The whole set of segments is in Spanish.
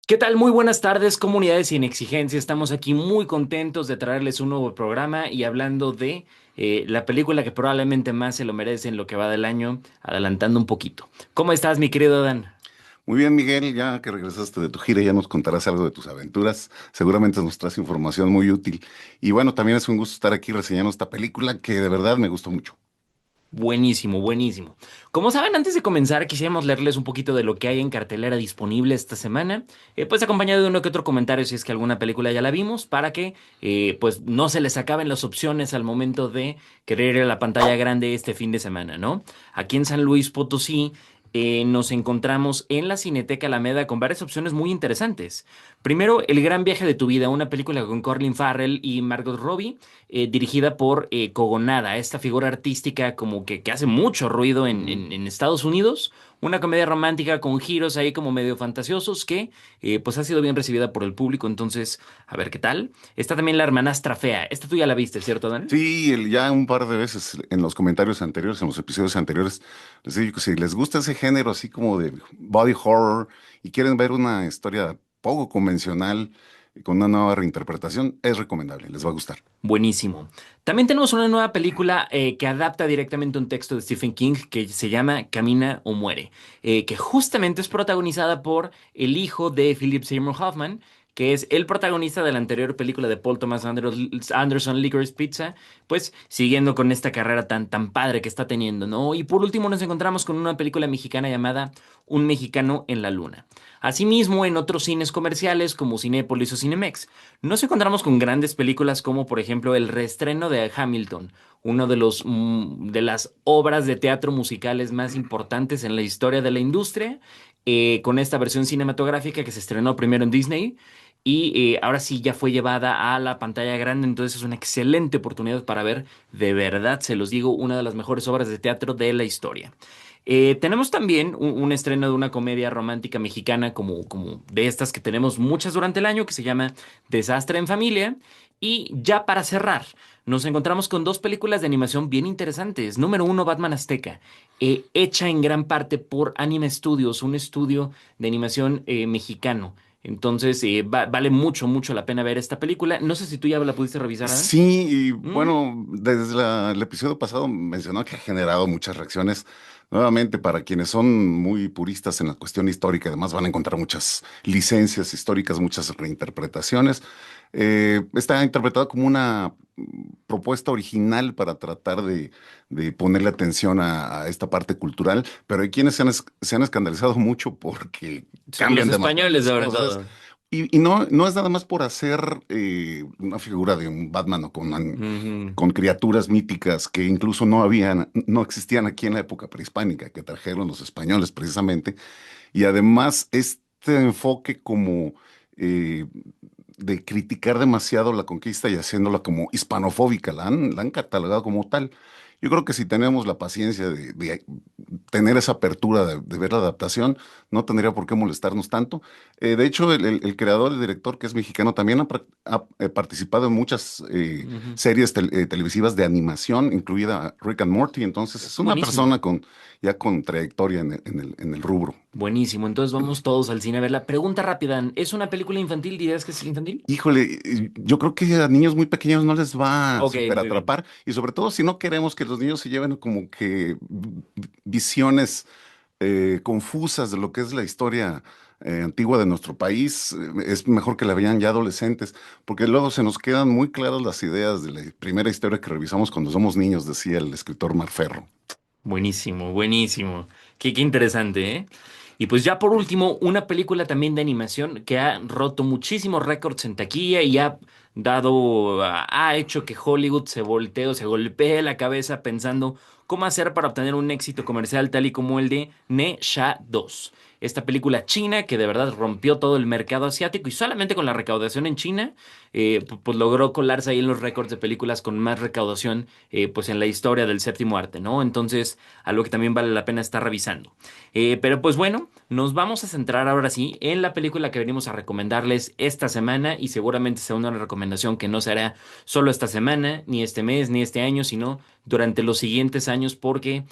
¿Qué tal? Muy buenas tardes, comunidades sin exigencia. Estamos aquí muy contentos de traerles un nuevo programa y hablando de la película que probablemente más se lo merece en lo que va del año, adelantando un poquito. ¿Cómo estás, mi querido Dan? Muy bien, Miguel, ya que regresaste de tu gira, ya nos contarás algo de tus aventuras. Seguramente nos traes información muy útil. Y bueno, también es un gusto estar aquí reseñando esta película que de verdad me gustó mucho. Buenísimo, buenísimo. Como saben, antes de comenzar, quisiéramos leerles un poquito de lo que hay en cartelera disponible esta semana, pues acompañado de uno que otro comentario si es que alguna película ya la vimos, para que pues no se les acaben las opciones al momento de querer ir a la pantalla grande este fin de semana, ¿no? Aquí en San Luis Potosí nos encontramos en la Cineteca Alameda con varias opciones muy interesantes. Primero, El gran viaje de tu vida, una película con Colin Farrell y Margot Robbie dirigida por Kogonada, esta figura artística como que hace mucho ruido Ujú. en Estados Unidos, una comedia romántica con giros ahí como medio fantasiosos que pues ha sido bien recibida por el público, entonces a ver qué tal. Está también La hermanastra fea, esta tú ya la viste, ¿cierto, Dan? Sí, ya un par de veces en los comentarios anteriores, en los episodios anteriores, les digo que si les gusta ese género así como de body horror y quieren ver una historia poco convencional con una nueva reinterpretación, es recomendable, les va a gustar. Buenísimo. También tenemos una nueva película que adapta directamente un texto de Stephen King que se llama Camina o muere, que justamente es protagonizada por el hijo de Philip Seymour Hoffman, que es el protagonista de la anterior película de Paul Thomas Anderson, Licorice Pizza, pues siguiendo con esta carrera tan padre que está teniendo, ¿no? Y por último nos encontramos con una película mexicana llamada Un mexicano en la luna. Asimismo, en otros cines comerciales como Cinépolis o Cinemex. Nos encontramos con grandes películas como por ejemplo el reestreno de Hamilton, uno de de las obras de teatro musicales más importantes en la historia de la industria, con esta versión cinematográfica que se estrenó primero en Disney y ahora sí ya fue llevada a la pantalla grande, entonces es una excelente oportunidad para ver, de verdad, se los digo, una de las mejores obras de teatro de la historia. Tenemos también un estreno de una comedia romántica mexicana como de estas que tenemos muchas durante el año que se llama Desastre en Familia. Y ya para cerrar, nos encontramos con dos películas de animación bien interesantes. Número uno, Batman Azteca, hecha en gran parte por Anime Studios, un estudio de animación mexicano. Entonces, vale mucho la pena ver esta película. No sé si tú ya la pudiste revisar, Adam. Sí, y ¿Mm? bueno, desde el episodio pasado mencionó que ha generado muchas reacciones. Nuevamente, para quienes son muy puristas en la cuestión histórica, además van a encontrar muchas licencias históricas, muchas reinterpretaciones. Está interpretado como una propuesta original para tratar de ponerle atención a esta parte cultural, pero hay quienes se han escandalizado mucho porque Son los cambian españoles demasiadas sobre cosas. todo. Y no es nada más por hacer una figura de un Batman o Ujú. con criaturas míticas que incluso no existían aquí en la época prehispánica, que trajeron los españoles precisamente. Y además este enfoque como eh, de criticar demasiado la conquista y haciéndola como hispanofóbica, la han catalogado como tal. Yo creo que si tenemos la paciencia de tener esa apertura de ver la adaptación, no tendría por qué molestarnos tanto. De hecho, el creador, el director, que es mexicano, también ha participado en muchas Ujú. series televisivas de animación, incluida Rick and Morty. Entonces, es una Buenísimo, persona ya con trayectoria en el rubro. buenísimo. Entonces vamos todos al cine a verla. Pregunta rápida, ¿es una película infantil? ¿Dirías que es infantil? Híjole, yo creo que a niños muy pequeños no les va a Ok, super muy bien. atrapar y sobre todo si no queremos que los niños se lleven como que visiones confusas de lo que es la historia antigua de nuestro país, es mejor que la vean ya adolescentes, porque luego se nos quedan muy claras las ideas de la primera historia que revisamos cuando somos niños, decía el escritor Marferro. Buenísimo, buenísimo. Qué interesante, ¿eh? Y pues ya por último, una película también de animación que ha roto muchísimos récords en taquilla y ha hecho que Hollywood se voltee o se golpee la cabeza pensando cómo hacer para obtener un éxito comercial tal y como el de Ne Sha 2. Esta película china que de verdad rompió todo el mercado asiático y solamente con la recaudación en China, pues logró colarse ahí en los récords de películas con más recaudación pues en la historia del séptimo arte, ¿no? Entonces, algo que también vale la pena estar revisando. Pero pues bueno, nos vamos a centrar ahora sí en la película que venimos a recomendarles esta semana y seguramente sea una recomendación que no será solo esta semana, ni este mes, ni este año, sino durante los siguientes años porque,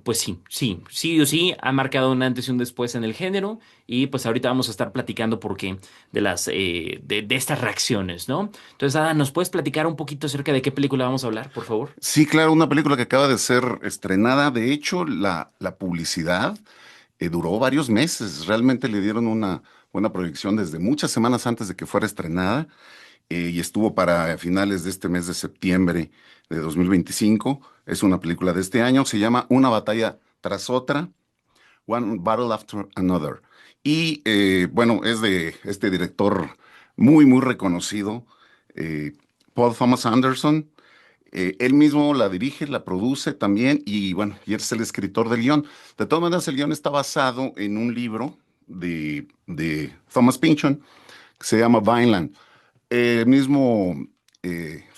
pues sí o sí, ha marcado un antes y un después en el género y pues ahorita vamos a estar platicando por qué de de estas reacciones, ¿no? Entonces, Ada, ¿nos puedes platicar un poquito acerca de qué película vamos a hablar, por favor? Sí, claro, una película que acaba de ser estrenada. De hecho, la publicidad duró varios meses. Realmente le dieron una buena proyección desde muchas semanas antes de que fuera estrenada y estuvo para finales de este mes de septiembre de 2025. Es una película de este año. Se llama Una batalla tras otra, One Battle After Another. Y bueno, es de este director muy, muy reconocido, eh, Paul Thomas Anderson. Él mismo la dirige, la produce también y bueno, y es el escritor del guión. De todas maneras, el guión está basado en un libro de Thomas Pynchon que se llama Vineland. El mismo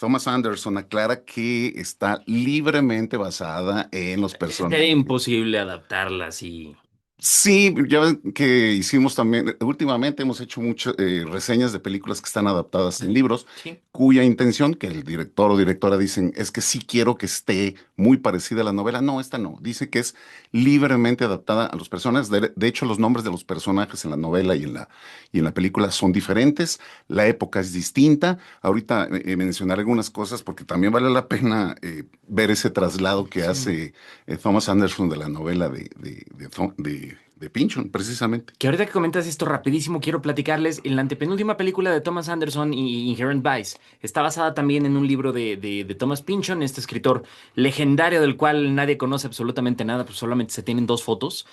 Thomas Anderson aclara que está libremente basada en los Sería personajes. imposible adaptarla así. Sí, ya ven que hicimos también, últimamente hemos hecho muchas reseñas de películas que están adaptadas en libros, Sí. cuya intención, que el director o directora dicen, es que sí quiero que esté muy parecida a la novela. No, esta no. Dice que es libremente adaptada a los personajes. De hecho, los nombres de los personajes en la novela y en la película son diferentes. La época es distinta. Ahorita mencionaré algunas cosas porque también vale la pena ver ese traslado que Sí. hace Thomas Anderson de la novela de Pynchon, precisamente. Que ahorita que comentas esto rapidísimo, quiero platicarles, en la antepenúltima película de Thomas Anderson y Inherent Vice, está basada también en un libro de Thomas Pynchon, este escritor legendario del cual nadie conoce absolutamente nada, pues solamente se tienen dos fotos.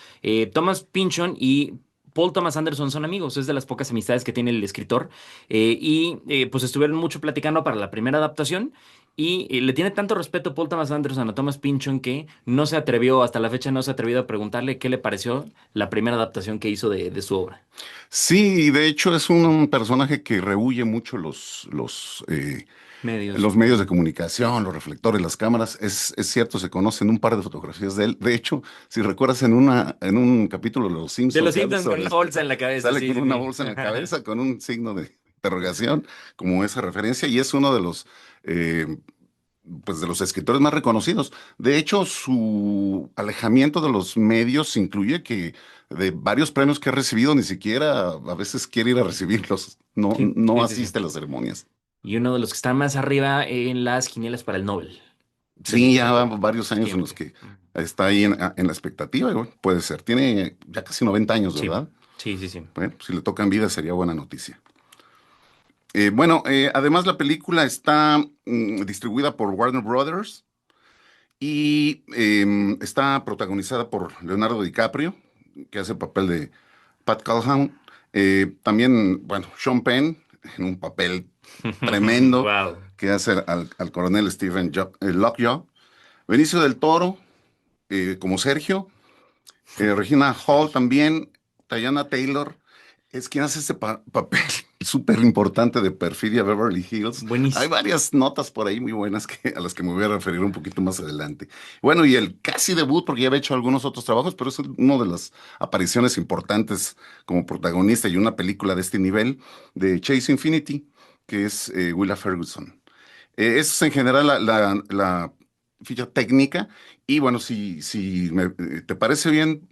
Thomas Pynchon y Paul Thomas Anderson son amigos, es de las pocas amistades que tiene el escritor, pues estuvieron mucho platicando para la primera adaptación. Y le tiene tanto respeto Paul Thomas Anderson a Thomas Pynchon que no se atrevió, hasta la fecha no se ha atrevido a preguntarle qué le pareció la primera adaptación que hizo de su obra. Sí, y de hecho es un personaje que rehúye mucho Medios. los medios de comunicación, los reflectores, las cámaras. Es cierto, se conocen un par de fotografías de él. De hecho, si recuerdas en un capítulo de Los De Simpsons los que habla Simpsons con sobre una esto, bolsa en la cabeza, sale sí, con sí, una sí. bolsa en la cabeza, con un signo de interrogación, como esa referencia, y es uno de eh, pues de los escritores más reconocidos. De hecho, su alejamiento de los medios incluye que de varios premios que ha recibido, ni siquiera a veces quiere ir a recibirlos, Sí, no sí, sí, sí. asiste a las ceremonias. Y uno de los que está más arriba en las quinielas para el Nobel de Sí, ya literatura. van varios años en los Siempre. que está ahí en la expectativa, y bueno, puede ser. Tiene ya casi 90 años, Sí, ¿verdad? sí, sí, sí. Bueno, si le tocan vida sería buena noticia. Bueno, además la película está distribuida por Warner Brothers y está protagonizada por Leonardo DiCaprio, que hace el papel de Pat Calhoun. También, bueno, Sean Penn, en un papel tremendo, Wow. que hace al coronel Lockjaw. Benicio del Toro, como Sergio. Regina Hall también. Diana Taylor es quien hace ese papel súper importante de Perfidia Beverly Hills. Hay Buenísimo. varias notas por ahí muy buenas a las que me voy a referir un poquito más adelante. Bueno, y el casi debut, porque ya había hecho algunos otros trabajos, pero es una de las apariciones importantes como protagonista y una película de este nivel de Chase Infinity, que es Willa Ferguson. Es en general la ficha técnica. Y bueno, si te parece bien,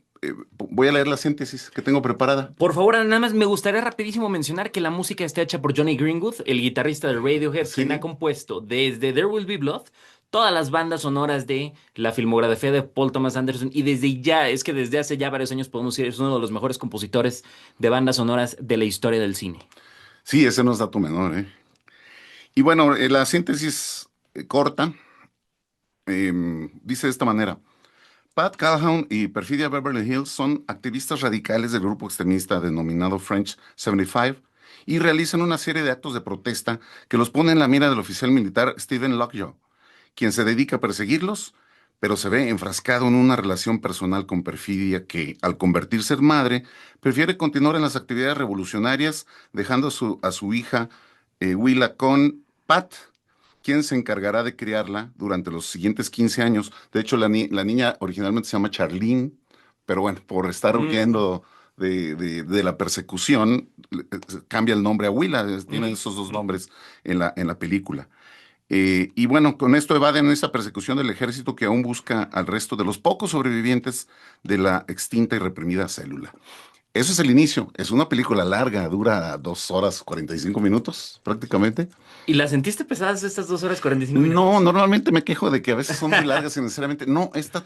voy a leer la síntesis que tengo preparada. Por favor, nada más me gustaría rapidísimo mencionar que la música está hecha por Johnny Greenwood, el guitarrista de Radiohead, quien ha Sí, compuesto desde There Will Be Blood todas las bandas sonoras de la filmografía de Paul Thomas Anderson y desde ya, es que desde hace ya varios años podemos decir, es uno de los mejores compositores de bandas sonoras de la historia del cine. sí, ese no es dato menor, ¿eh? Y bueno, la síntesis corta dice de esta manera. Pat Calhoun y Perfidia Beverly Hills son activistas radicales del grupo extremista denominado French 75 y realizan una serie de actos de protesta que los pone en la mira del oficial militar Stephen Lockjaw, quien se dedica a perseguirlos, pero se ve enfrascado en una relación personal con Perfidia que, al convertirse en madre, prefiere continuar en las actividades revolucionarias, dejando a su hija Willa con Pat, quien se encargará de criarla durante los siguientes 15 años. De hecho, la niña originalmente se llama Charlene, pero bueno, por estar Mm, huyendo de la persecución, cambia el nombre a Willa, tienen mm, esos dos mm. nombres en la película. Y bueno, con esto evaden esa persecución del ejército que aún busca al resto de los pocos sobrevivientes de la extinta y reprimida célula. Eso es el inicio. Es una película larga, dura 2 horas 45 minutos prácticamente. ¿Y las sentiste pesadas estas 2 horas 45 minutos? No, normalmente me quejo de que a veces son muy largas y necesariamente. No, esta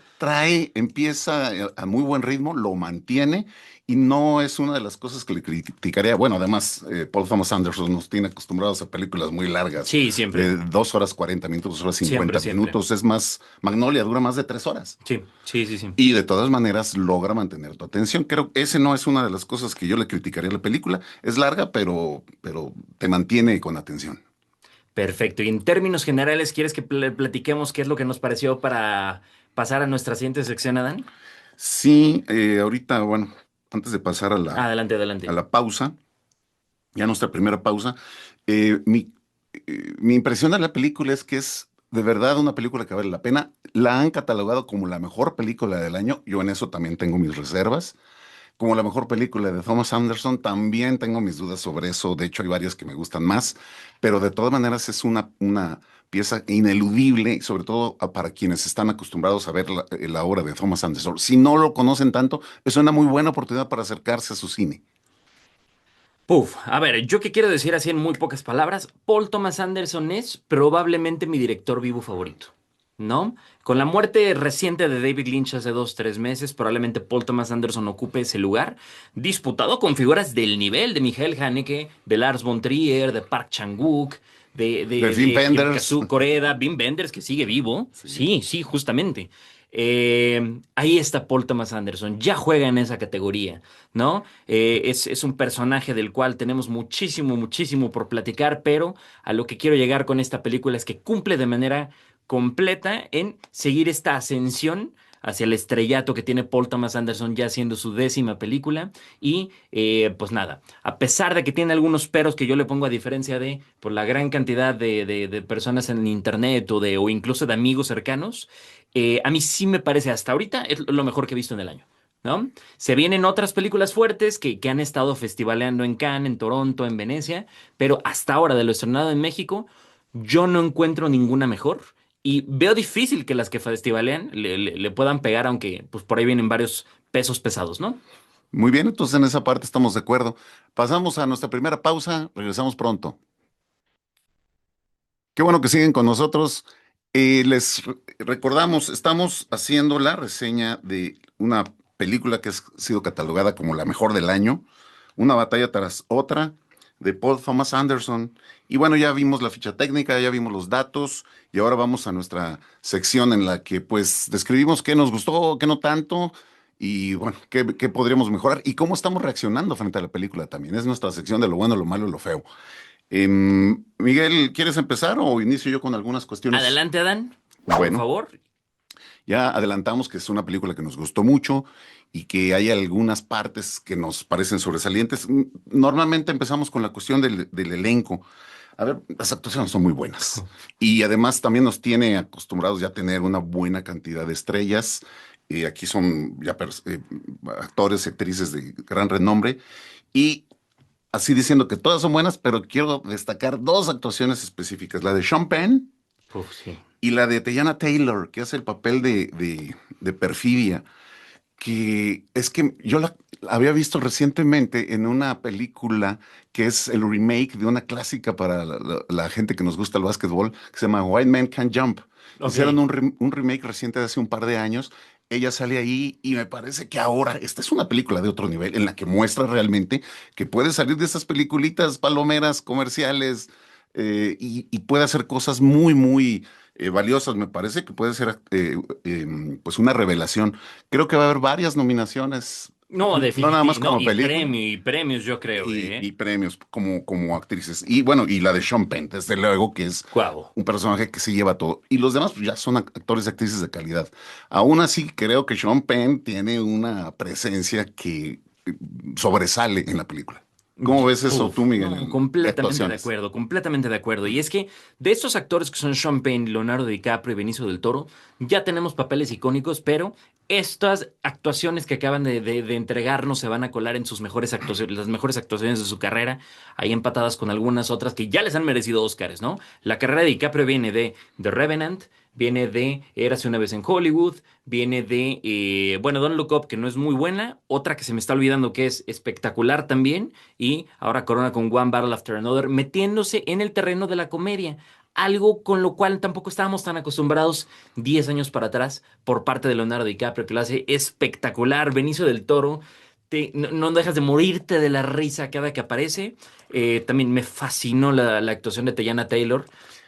empieza a muy buen ritmo, lo mantiene y no es una de las cosas que le criticaría. Bueno, además, Paul Thomas Anderson nos tiene acostumbrados a películas muy largas, Sí, siempre. de 2 horas 40 minutos, 2 horas Siempre, 50 siempre. minutos. Es más, Magnolia dura más de 3 horas. Sí, sí, sí, sí. Y de todas maneras logra mantener tu atención. Creo que ese no es una de las cosas que yo le criticaría a la película. Es larga, pero te mantiene con atención. Perfecto. Y en términos generales, ¿quieres que platiquemos qué es lo que nos pareció para pasar a nuestra siguiente sección, Adán? Sí, ahorita, bueno, antes de pasar a Adelante, a adelante. la pausa, ya nuestra primera pausa, eh, mi, mi impresión de la película es que es de verdad una película que vale la pena. La han catalogado como la mejor película del año. Yo en eso también tengo mis reservas. Como la mejor película de Thomas Anderson, también tengo mis dudas sobre eso. De hecho, hay varias que me gustan más, pero de todas maneras es una pieza ineludible, sobre todo para quienes están acostumbrados a ver la obra de Thomas Anderson. Si no lo conocen tanto, es una muy buena oportunidad para acercarse a su cine. Puf, a ver, yo qué quiero decir así en muy pocas palabras. Paul Thomas Anderson es probablemente mi director vivo favorito, ¿no? Con la muerte reciente de David Lynch hace 2, 3 meses, probablemente Paul Thomas Anderson ocupe ese lugar, disputado con figuras del nivel de Michael Haneke, de Lars von Trier, de Park Chan-wook, de, De de, Wim de Wenders. Kazuo Koreda, Wim Wenders, que sigue vivo. Sí. Sí, sí, justamente. Ahí está Paul Thomas Anderson, ya juega en esa categoría, ¿no? Es un personaje del cual tenemos muchísimo, muchísimo por platicar, pero a lo que quiero llegar con esta película es que cumple de manera completa en seguir esta ascensión hacia el estrellato que tiene Paul Thomas Anderson ya siendo su 10ª película. Y pues nada, a pesar de que tiene algunos peros que yo le pongo a diferencia de por la gran cantidad de personas en internet o incluso de amigos cercanos, a mí sí me parece hasta ahorita es lo mejor que he visto en el año. ¿No? Se vienen otras películas fuertes que han estado festivaleando en Cannes, en Toronto, en Venecia, pero hasta ahora de lo estrenado en México, yo no encuentro ninguna mejor y veo difícil que las que festivalean le puedan pegar, aunque pues por ahí vienen varios pesos pesados, ¿no? Muy bien, entonces en esa parte estamos de acuerdo. Pasamos a nuestra primera pausa, regresamos pronto. Qué bueno que siguen con nosotros. Recordamos, estamos haciendo la reseña de una película que ha sido catalogada como la mejor del año, una batalla tras otra, de Paul Thomas Anderson. Y bueno, ya vimos la ficha técnica, ya vimos los datos, y ahora vamos a nuestra sección en la que pues describimos qué nos gustó, qué no tanto, y bueno, qué podríamos mejorar, y cómo estamos reaccionando frente a la película también. Es nuestra sección de lo bueno, lo malo y lo feo. Miguel, ¿quieres empezar o inicio yo con algunas cuestiones? Adelante, Adán, por Bueno, favor. ya adelantamos que es una película que nos gustó mucho y que hay algunas partes que nos parecen sobresalientes. Normalmente empezamos con la cuestión del elenco. A ver, las actuaciones son muy buenas y además también nos tiene acostumbrados ya a tener una buena cantidad de estrellas. Aquí son ya actores y actrices de gran renombre y así diciendo que todas son buenas, pero quiero destacar dos actuaciones específicas, la de Sean Penn Uf, sí. y la de Teyana Taylor, que hace el papel de Perfidia, que es que yo la había visto recientemente en una película que es el remake de una clásica para la gente que nos gusta el básquetbol, que se llama White Man Can't Jump. Ok. Hicieron un remake reciente de hace un par de años. Ella sale ahí y me parece que ahora esta es una película de otro nivel en la que muestra realmente que puede salir de esas peliculitas palomeras comerciales y puede hacer cosas muy, muy valiosas. Me parece que puede ser pues una revelación. Creo que va a haber varias nominaciones, No, no nada más definitivamente. No, como película, y premios, yo creo, y ¿eh? premios como actrices. Y bueno, y la de Sean Penn, desde luego, que es Guau. un personaje que se lleva todo. Y los demás pues, ya son actores y actrices de calidad. Aún así, creo que Sean Penn tiene una presencia que sobresale en la película. ¿Cómo ves eso tú, Miguel, No, de completamente de actuaciones? acuerdo, completamente de acuerdo. Y es que de estos actores que son Sean Penn, Leonardo DiCaprio y Benicio del Toro, ya tenemos papeles icónicos, pero estas actuaciones que acaban de entregarnos se van a colar en sus mejores actuaciones, las mejores actuaciones de su carrera, ahí empatadas con algunas otras que ya les han merecido Óscares, ¿no? La carrera de DiCaprio viene de The Revenant, viene de Érase una vez en Hollywood, viene de, bueno, Don't Look Up, que no es muy buena, otra que se me está olvidando que es espectacular también, y ahora corona con One Battle After Another, metiéndose en el terreno de la comedia. Algo con lo cual tampoco estábamos tan acostumbrados 10 años para atrás por parte de Leonardo DiCaprio, que lo hace espectacular. Benicio del Toro, no dejas de morirte de la risa cada que aparece. También me fascinó la actuación de Teyana Taylor.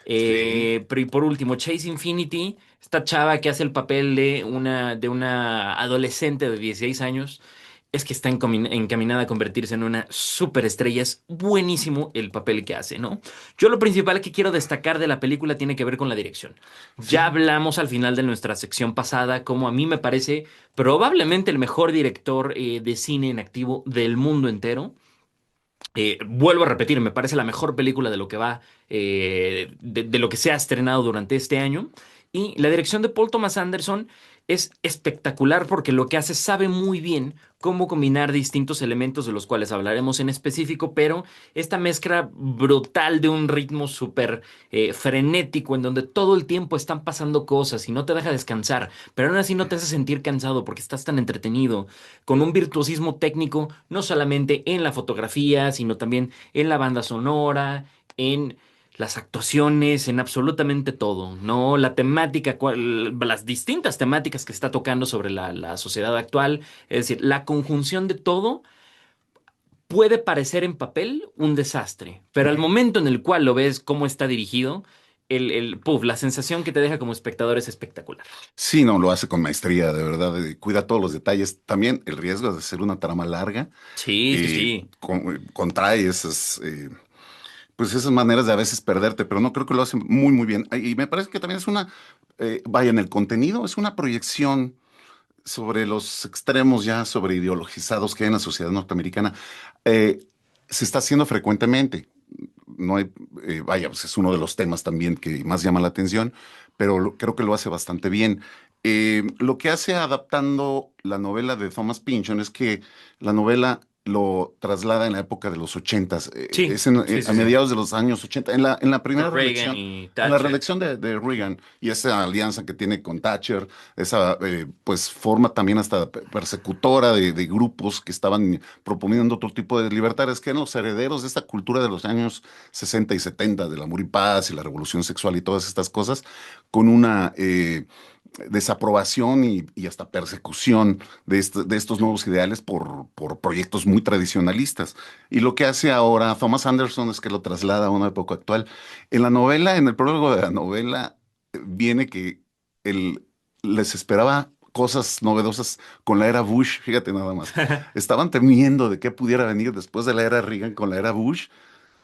Sí. Pero y por último, Chase Infinity, esta chava que hace el papel de una adolescente de 16 años. Es que está encaminada a convertirse en una superestrella. Es buenísimo el papel que hace, ¿no? Yo lo principal que quiero destacar de la película tiene que ver con la dirección. Ya Sí. hablamos al final de nuestra sección pasada como a mí me parece probablemente el mejor director de cine en activo del mundo entero. Vuelvo a repetir, me parece la mejor película de lo que va, de lo que se ha estrenado durante este año. Y la dirección de Paul Thomas Anderson es espectacular porque lo que hace sabe muy bien cómo combinar distintos elementos de los cuales hablaremos en específico, pero esta mezcla brutal de un ritmo súper frenético en donde todo el tiempo están pasando cosas y no te deja descansar, pero aún así no te hace sentir cansado porque estás tan entretenido con un virtuosismo técnico, no solamente en la fotografía, sino también en la banda sonora, en las actuaciones, en absolutamente todo, ¿no? La temática, las distintas temáticas que está tocando sobre la sociedad actual, es decir, la conjunción de todo puede parecer en papel un desastre, pero al momento en el cual lo ves cómo está dirigido, la sensación que te deja como espectador es espectacular. Sí, no, lo hace con maestría, de verdad. Cuida todos los detalles. También el riesgo de hacer una trama larga Sí, sí, sí. contrae pues esas maneras de a veces perderte, pero no creo que lo hace muy, muy bien. Y me parece que también es vaya, en el contenido, es una proyección sobre los extremos ya sobre ideologizados que hay en la sociedad norteamericana. Eh, Se está haciendo frecuentemente. No hay, vaya, pues es uno de los temas también que más llama la atención, pero creo que lo hace bastante bien. Lo que hace adaptando la novela de Thomas Pynchon es que la novela lo traslada en la época de los ochentas, Sí, es sí, a sí, sí. mediados de los años 80, en la primera Reagan reelección, y en la Thatcher. reelección de Reagan y esa alianza que tiene con Thatcher, esa pues forma también hasta persecutora de grupos que estaban proponiendo otro tipo de libertades, que eran los herederos de esta cultura de los años 60 y 70, del amor y paz y la revolución sexual y todas estas cosas, con una desaprobación y hasta persecución de estos nuevos ideales por proyectos muy tradicionalistas. Y lo que hace ahora Thomas Anderson es que lo traslada a una época actual. En la novela, en el prólogo de la novela, viene que él les esperaba cosas novedosas con la era Bush, fíjate nada más. Estaban temiendo de qué pudiera venir después de la era Reagan con la era Bush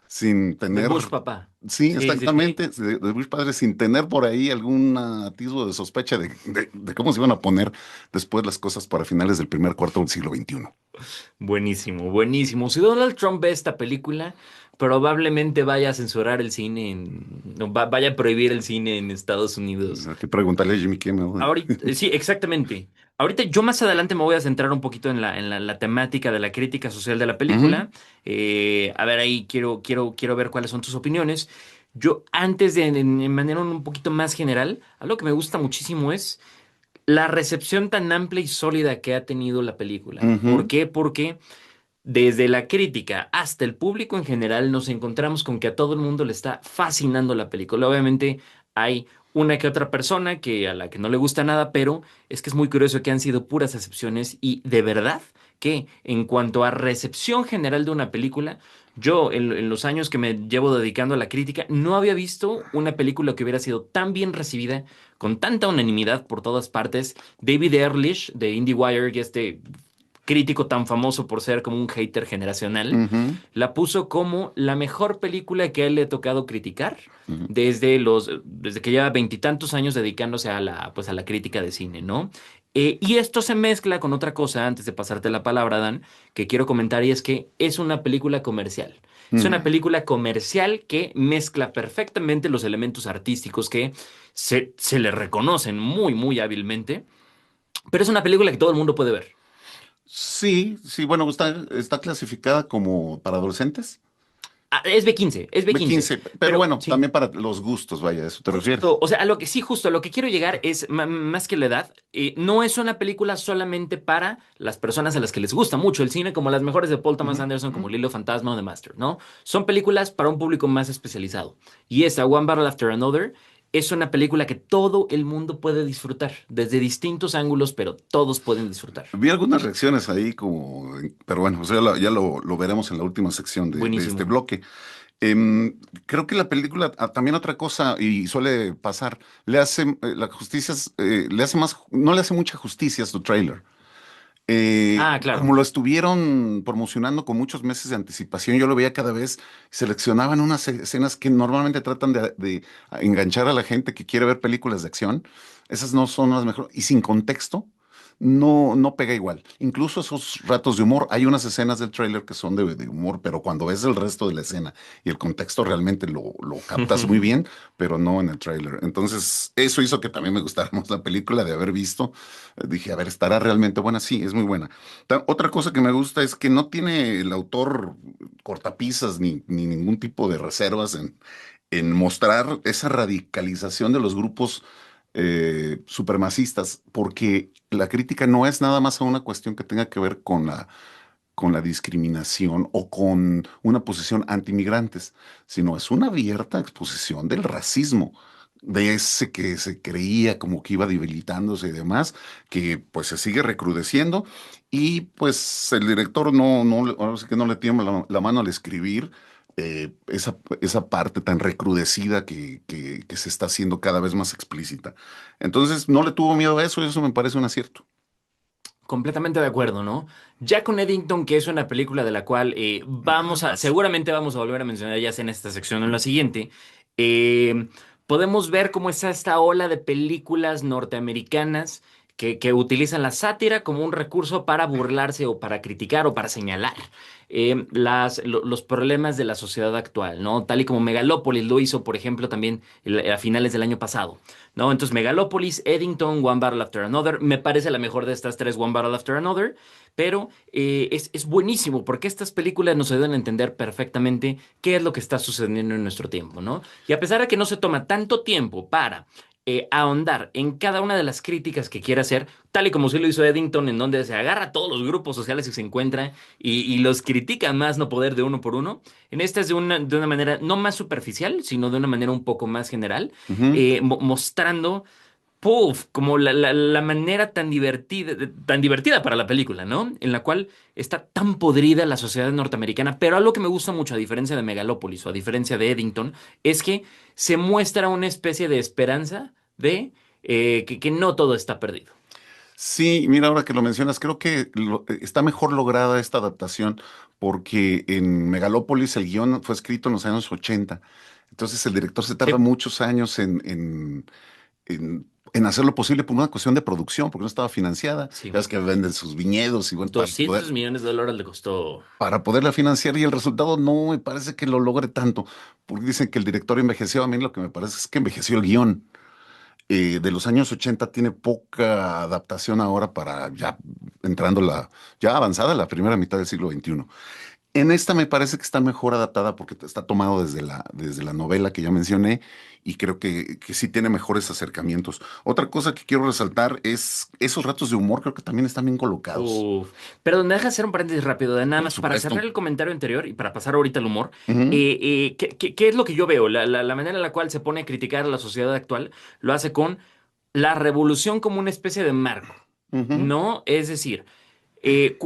sin De tener, Bush, papá. sí, Sí, sí, sí. exactamente, de Bush padre, sin tener por ahí algún atisbo de sospecha de cómo se iban a poner después las cosas para finales del primer cuarto del siglo XXI. Buenísimo, buenísimo. Si Donald Trump ve esta película, probablemente vaya a censurar el cine no, vaya a prohibir el cine en Estados Unidos. Hay que preguntarle a Jimmy Kimmel. Ahorita, sí, exactamente. Ahorita yo más adelante me voy a centrar un poquito en la temática de la crítica social de la Ujú, película. A ver, ahí quiero ver cuáles son tus opiniones. Yo, antes en manera un poquito más general, algo que me gusta muchísimo es la recepción tan amplia y sólida que ha tenido la película. ¿Por ujú, qué? Porque desde la crítica hasta el público en general nos encontramos con que a todo el mundo le está fascinando la película. Obviamente hay una que otra persona que a la que no le gusta nada, pero es que es muy curioso que han sido puras excepciones y de verdad que en cuanto a recepción general de una película, yo en los años que me llevo dedicando a la crítica no había visto una película que hubiera sido tan bien recibida, con tanta unanimidad por todas partes. David Ehrlich de IndieWire, y este crítico tan famoso por ser como un hater generacional, ujú, la puso como la mejor película que a él le ha tocado criticar ujú. desde que lleva veintitantos años dedicándose pues a la crítica de cine, ¿no? Y esto se mezcla con otra cosa, antes de pasarte la palabra, Dan, que quiero comentar, y es que es una película comercial. Es una Mm. película comercial que mezcla perfectamente los elementos artísticos que se le reconocen muy, muy hábilmente pero es una película que todo el mundo puede ver. Sí, sí, bueno, está clasificada como para adolescentes. Ah, es B15, es B15, B15, pero pero bueno, sí. también para los gustos, vaya, ¿a eso te refieres? Justo, o sea, a lo que sí, justo, a lo que quiero llegar es más que la edad, no es una película solamente para las personas a las que les gusta mucho el cine, como las mejores de Paul Thomas Ujú. Anderson, como Lilo Fantasma o The Master, ¿no? Son películas para un público más especializado. Y esta, One Battle After Another, es una película que todo el mundo puede disfrutar, desde distintos ángulos, pero todos pueden disfrutar. Vi algunas reacciones ahí como, pero bueno, pues ya lo veremos en la última sección de este Buenísimo. bloque. Creo que la película, también otra cosa, y suele pasar, la justicia, le hace más, no le hace mucha justicia a su trailer. Ah, claro. Como lo estuvieron promocionando con muchos meses de anticipación, yo lo veía cada vez, seleccionaban unas escenas que normalmente tratan de enganchar a la gente que quiere ver películas de acción. Esas no son las mejores. Y sin contexto, no pega igual. Incluso esos ratos de humor, hay unas escenas del tráiler que son de humor, pero cuando ves el resto de la escena y el contexto realmente lo captas muy bien, pero no en el tráiler. Entonces, eso hizo que también me gustara más la película de haber visto. Dije, a ver, ¿estará realmente buena? Sí, es muy buena. Otra cosa que me gusta es que no tiene el autor cortapisas ni ningún tipo de reservas en mostrar esa radicalización de los grupos supremacistas, porque la crítica no es nada más a una cuestión que tenga que ver con la discriminación o con una posición antimigrantes, sino es una abierta exposición del racismo, de ese que se creía como que iba debilitándose y demás, que pues se sigue recrudeciendo y pues el director ahora sí que no le tiembla la mano al escribir. Esa parte tan recrudecida que se está haciendo cada vez más explícita. Entonces, no le tuvo miedo a eso y eso me parece un acierto. Completamente de acuerdo, ¿no? Ya con Eddington, que es una película de la cual seguramente vamos a volver a mencionar ya sea en esta sección o en la siguiente, eh, podemos ver cómo está esta ola de películas norteamericanas que utilizan la sátira como un recurso para burlarse o para criticar o para señalar los problemas de la sociedad actual, ¿no? Tal y como Megalópolis lo hizo, por ejemplo, también a finales del año pasado. ¿No? Entonces, Megalopolis, Eddington, One Battle After Another, me parece la mejor de estas tres, One Battle After Another, pero es buenísimo porque estas películas nos ayudan a entender perfectamente qué es lo que está sucediendo en nuestro tiempo, ¿no? Y a pesar de que no se toma tanto tiempo para ahondar en cada una de las críticas que quiere hacer, tal y como sí lo hizo Eddington, en donde se agarra a todos los grupos sociales que se encuentra y los critica más no poder de uno por uno, en esta es de una manera no más superficial, sino de una manera un poco más general Ujú. mostrando, puff, como la manera tan divertida para la película, ¿no? En la cual está tan podrida la sociedad norteamericana, pero algo que me gusta mucho, a diferencia de Megalópolis o a diferencia de Eddington, es que se muestra una especie de esperanza de que no todo está perdido. Sí, mira, ahora que lo mencionas, creo que está mejor lograda esta adaptación porque en Megalópolis el guión fue escrito en los años 80. Entonces el director se tarda Sí, muchos años en hacer lo posible por una cuestión de producción, porque no estaba financiada. sí. Ya ves que venden sus viñedos y bueno, 200 millones de dólares le costó. para poderla financiar y el resultado no me parece que lo logre tanto, porque dicen que el director envejeció. A mí lo que me parece es que envejeció el guión. De los años 80 tiene poca adaptación ahora para ya ya avanzada la primera mitad del siglo XXI. En esta me parece que está mejor adaptada porque está tomado desde la novela que ya mencioné y creo que sí tiene mejores acercamientos. Otra cosa que quiero resaltar es esos ratos de humor, creo que también están bien colocados. Uf. Perdón, me deja hacer un paréntesis rápido, de nada Por más para cerrar supuesto. el comentario anterior y para pasar ahorita al humor. Ujú, ¿Qué es lo que yo veo? La manera en la cual se pone a criticar a la sociedad actual lo hace con la revolución como una especie de marco, ujú. ¿no? Es decir,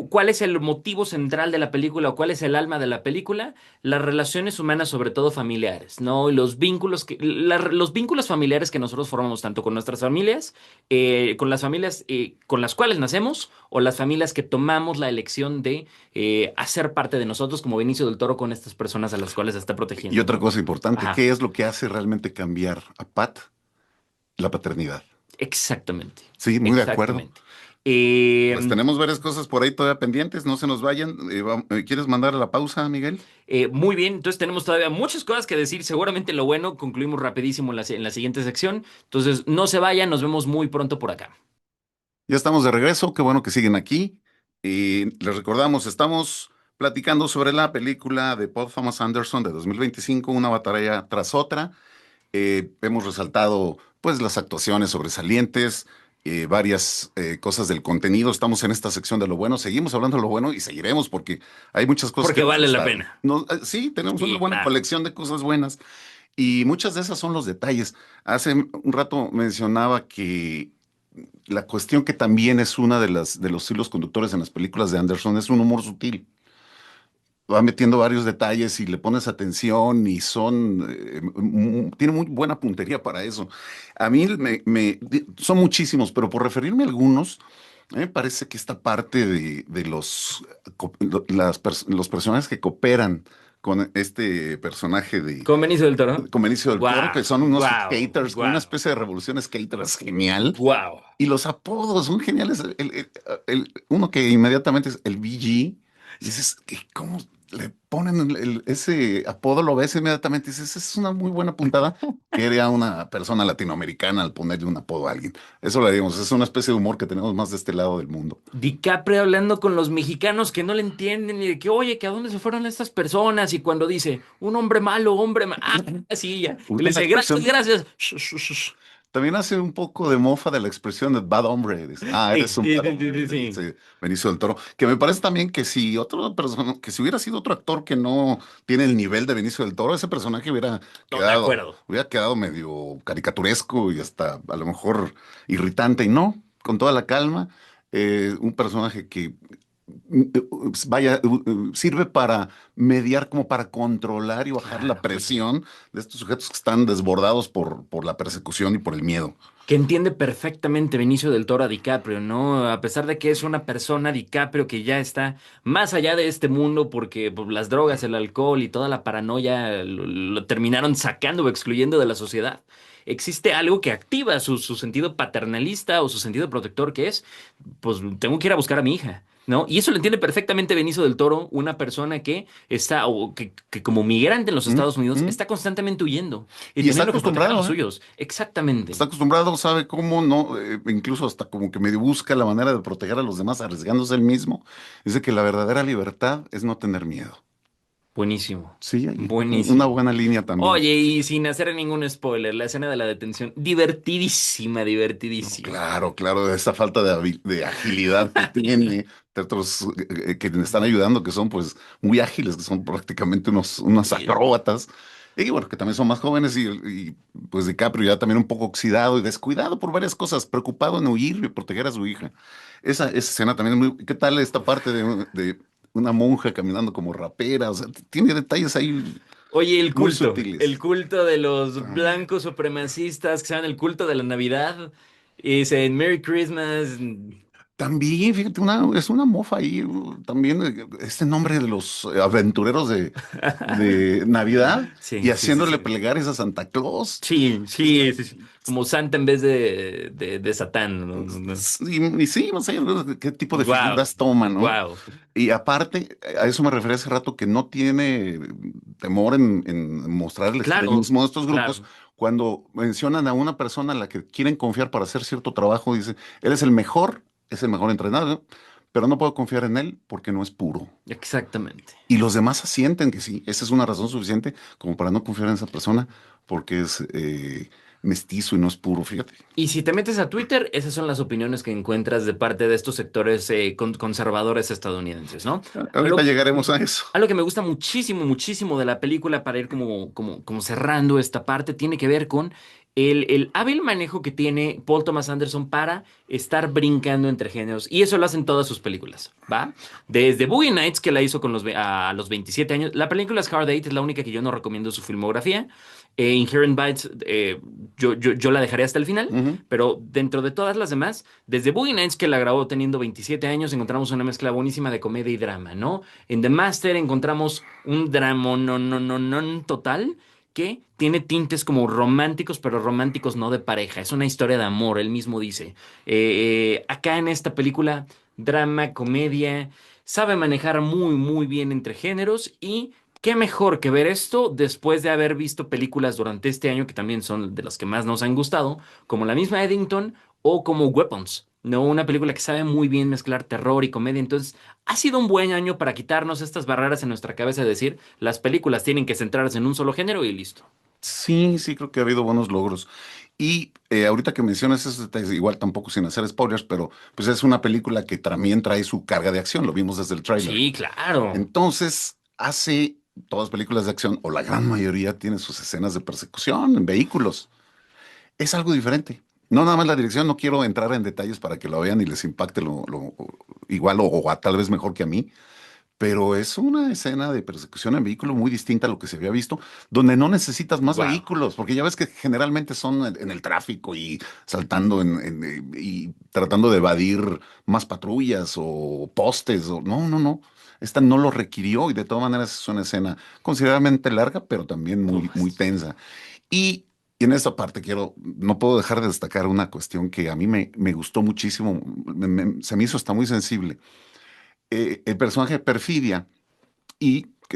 ¿cuál es el motivo central de la película o cuál es el alma de la película? Las relaciones humanas, sobre todo familiares, ¿no? Y los vínculos familiares que nosotros formamos tanto con nuestras familias, con las familias con las cuales nacemos o las familias que tomamos la elección de hacer parte de nosotros, como Benicio del Toro con estas personas a las cuales se está Y protegiendo, otra ¿no? cosa importante, Ajá, ¿qué es lo que hace realmente cambiar a Pat? La paternidad. exactamente, Sí, muy de acuerdo. exactamente. Pues tenemos varias cosas por ahí todavía pendientes, no se nos vayan. ¿Quieres mandar a la pausa, Miguel? Muy bien, entonces tenemos todavía muchas cosas que decir. Seguramente lo bueno concluimos rapidísimo en la siguiente sección. Entonces, no se vayan, nos vemos muy pronto por acá. Ya estamos de regreso, qué bueno que siguen aquí. Y les recordamos, estamos platicando sobre la película de Paul Thomas Anderson de 2025, una batalla tras otra. Hemos resaltado pues las actuaciones sobresalientes, varias cosas del contenido. Estamos en esta sección de lo bueno, seguimos hablando de lo bueno y seguiremos porque hay muchas cosas que Porque nos vale la gustaron. pena. Sí, tenemos una Sí, buena claro. colección de cosas buenas y muchas de esas son los detalles. Hace un rato mencionaba que la cuestión que también es una de de los hilos conductores en las películas de Anderson es un humor sutil. Va metiendo varios detalles y le pones atención y tiene muy buena puntería para eso. A mí son muchísimos, pero por referirme a algunos, me parece que esta parte de los personajes que cooperan con este personaje ¿Con Benicio del Toro? con Benicio del Toro, Wow, que son unos wow, skaters, una wow, especie de revolución skaters genial. wow. Y los apodos son geniales. Uno que inmediatamente es el BG. Dices, ¿cómo le ponen ese apodo? Lo ves inmediatamente. Dices, esa es una muy buena puntada. Que era una persona latinoamericana al ponerle un apodo a alguien. Eso lo haríamos. Es una especie de humor que tenemos más de este lado del mundo. DiCaprio hablando con los mexicanos que no le entienden y de que, oye, que a dónde se fueron estas personas y cuando dice, un hombre malo, hombre malo, sí, ya. Y le Una dice, gracias, expresión. gracias. Sh, sh, sh, sh. También hace un poco de mofa de la expresión de bad hombre. Dice, eres Sí, un sí, bad sí, hombre, sí, le sí. dice Benicio del Toro. Que me parece también que si otra persona, que si hubiera sido otro actor que no tiene el nivel de Benicio del Toro, ese personaje No, de acuerdo. hubiera quedado medio caricaturesco y hasta a lo mejor irritante. Y no, con toda la calma, un personaje que sirve para mediar, como para controlar y bajar la Claro. presión de estos sujetos que están desbordados por la persecución y por el miedo. Que entiende perfectamente Benicio del Toro a DiCaprio, ¿no? A pesar de que es una persona, DiCaprio, que ya está más allá de este mundo porque pues, las drogas, el alcohol y toda la paranoia lo terminaron sacando o excluyendo de la sociedad. Existe algo que activa su sentido paternalista o su sentido protector, que es, pues tengo que ir a buscar a mi hija, ¿no? Y eso lo entiende perfectamente Benicio del Toro, una persona que está, o que como migrante en los Mm, Estados Unidos, mm. está constantemente huyendo y Y está teniendo que proteger a los acostumbrado, ¿eh? suyos. Exactamente. Está acostumbrado, sabe cómo, no, incluso hasta como que medio busca la manera de proteger a los demás, arriesgándose él mismo. Dice que la verdadera libertad es no tener miedo. Buenísimo, Sí, una buenísimo. buena línea también. Oye, y sin hacer ningún spoiler, la escena de la detención, divertidísima, No, divertidísima. claro, claro, esa falta de agilidad que tiene, de otros que le están ayudando, que son pues muy ágiles, que son prácticamente unos Sí, acróbatas, y bueno, que también son más jóvenes pues DiCaprio ya también un poco oxidado y descuidado por varias cosas, preocupado en huir y proteger a su hija. Esa escena también es muy... ¿Qué tal esta parte de una monja caminando como rapera? O sea, tiene detalles ahí oye, muy el sutiles. culto de los También. blancos supremacistas que saben el culto de la Navidad, y dicen Merry Christmas. También, fíjate, es una mofa ahí, también este nombre de los aventureros de Navidad y Sí, sí, sí, haciéndole sí. plegares a Santa Claus. Sí, Es- sí, sí, sí. Como Santa en vez de Satán. y sí, no sé qué tipo de Wow, figuras toma, ¿no? wow. Y aparte, a eso me refería hace rato, que no tiene temor en mostrar el Claro, extremismo de estos grupos. claro. Cuando mencionan a una persona a la que quieren confiar para hacer cierto trabajo, dice, él es el mejor entrenado, pero no puedo confiar en él porque no es puro. Exactamente. Y los demás asienten que sí, esa es una razón suficiente como para no confiar en esa persona porque es mestizo y no es puro, fíjate. Y si te metes a Twitter, esas son las opiniones que encuentras de parte de estos sectores conservadores estadounidenses, ¿no? Ahorita Algo, llegaremos a eso. algo que me gusta muchísimo, muchísimo de la película para ir como cerrando esta parte tiene que ver con el hábil manejo que tiene Paul Thomas Anderson para estar brincando entre géneros. Y eso lo hacen todas sus películas, ¿va? Desde Boogie Nights, que la hizo a los 27 años. La película es Hard Eight, es la única que yo no recomiendo su filmografía. Inherent Vice, yo la dejaré hasta el final, Ujú. pero dentro de todas las demás, desde Boogie Nights, que la grabó teniendo 27 años, encontramos una mezcla buenísima de comedia y drama, ¿no? En The Master encontramos un drama no total que tiene tintes como románticos, pero románticos no de pareja. Es una historia de amor, él mismo dice. Acá en esta película, drama, comedia, sabe manejar muy, muy bien entre géneros y qué mejor que ver esto después de haber visto películas durante este año que también son de las que más nos han gustado, como la misma Eddington o como Weapons. No, una película que sabe muy bien mezclar terror y comedia. Entonces, ha sido un buen año para quitarnos estas barreras en nuestra cabeza de decir, las películas tienen que centrarse en un solo género y listo. Sí, sí, creo que ha habido buenos logros. Y ahorita que mencionas esos detalles, igual tampoco sin hacer spoilers, pero pues es una película que también trae su carga de acción, lo vimos desde el tráiler. Sí, claro. Entonces, hace todas las películas de acción, o la gran mayoría, tienen sus escenas de persecución en vehículos. Es algo diferente. No nada más la dirección, no quiero entrar en detalles para que lo vean y les impacte igual o tal vez mejor que a mí, pero es una escena de persecución en vehículo muy distinta a lo que se había visto, donde no necesitas más Wow. vehículos, porque ya ves que generalmente son en el tráfico y saltando y tratando de evadir más patrullas o postes. No, no, no. Esta no lo requirió y de todas maneras es una escena considerablemente larga, pero también muy, muy tensa. Y, y en esta parte no puedo dejar de destacar una cuestión que a mí me gustó muchísimo, se me hizo hasta muy sensible. El personaje de Perfidia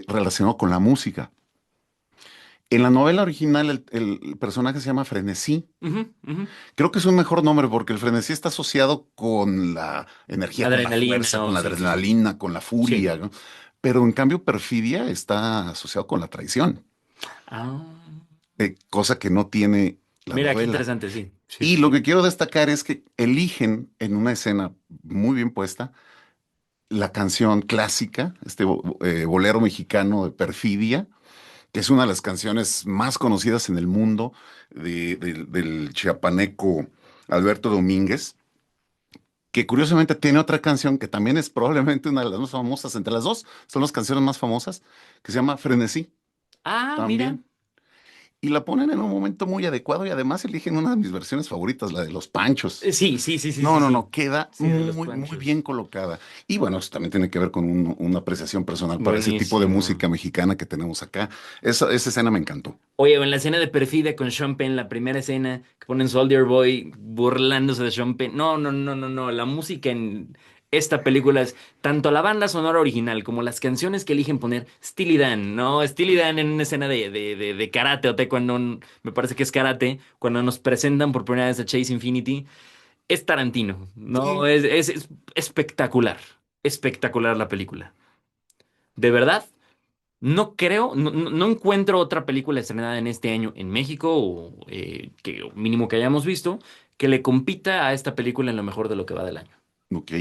relacionado con la música. En la novela original el personaje se llama Frenesí. Ujú, ujú. Creo que es un mejor nombre porque el frenesí está asociado con la energía, con la Adrenalina, fuerza, con no, la sí, sí, sí. adrenalina, con la Sí. furia, ¿no? Pero en cambio perfidia está asociado con la traición, Ah, cosa que no tiene la mira, qué novela. interesante, sí. Sí, Y sí, lo sí. que quiero destacar es que eligen en una escena muy bien puesta la canción clásica, bolero mexicano de Perfidia, que es una de las canciones más conocidas en el mundo del chiapaneco Alberto Domínguez, que curiosamente tiene otra canción que también es probablemente una de las más famosas, entre las dos son las canciones más famosas, que se llama Frenesí, Ah, mira. también. Y la ponen en un momento muy adecuado y además eligen una de mis versiones favoritas, la de Los Panchos. Sí, sí, sí, sí, No, sí, no, no, sí. queda Sí, de los muy, muy bien Panchos. colocada. Y bueno, eso también tiene que ver con una apreciación personal para ese tipo de Buenísimo. música mexicana que tenemos acá. Esa escena me encantó. Oye, en la escena de Perfidia con Sean Penn, la primera escena que ponen Soldier Boy burlándose de Sean Penn. No, no, no, no, no. La música en esta película es tanto la banda sonora original como las canciones que eligen poner Steely Dan, ¿no? Steely Dan en una escena de karate o taekwondo, me parece que es karate, cuando nos presentan por primera vez a Chase Infinity, es Tarantino, ¿no? Sí. Es espectacular. Espectacular la película. De verdad. No creo, no encuentro otra película estrenada en este año en México o que o mínimo que hayamos visto que le compita a esta película en lo mejor de lo que va del año. Ok.